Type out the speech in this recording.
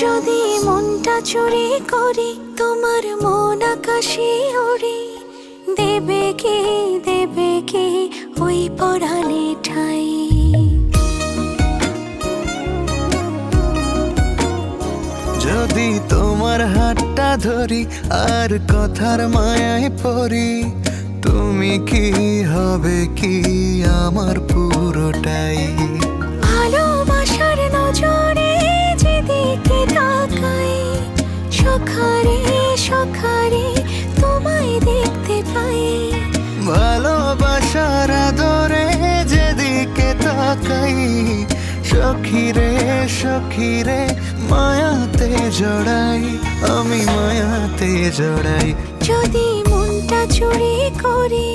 যদি মনটা চুরি করি তোমার মন আকাশে ওড়ে, দেবে কি ওই পরাণে ঠাই। যদি তোমার হাতটা ধরি আর কথার মায়ায় পড়ি, তুমি কি হবে কি আমার পুরোটাই। ভালোবাসার নজরে যেদিকে তাকাই, সখারে সখারে তোমায় দেখতে পাই। ভালোবাসার আদরে যেদিকে তাকাই, সখিরে সখিরে মায়াতে জড়াই, আমি মায়াতে জড়াই। যদি মনটা চুরি করি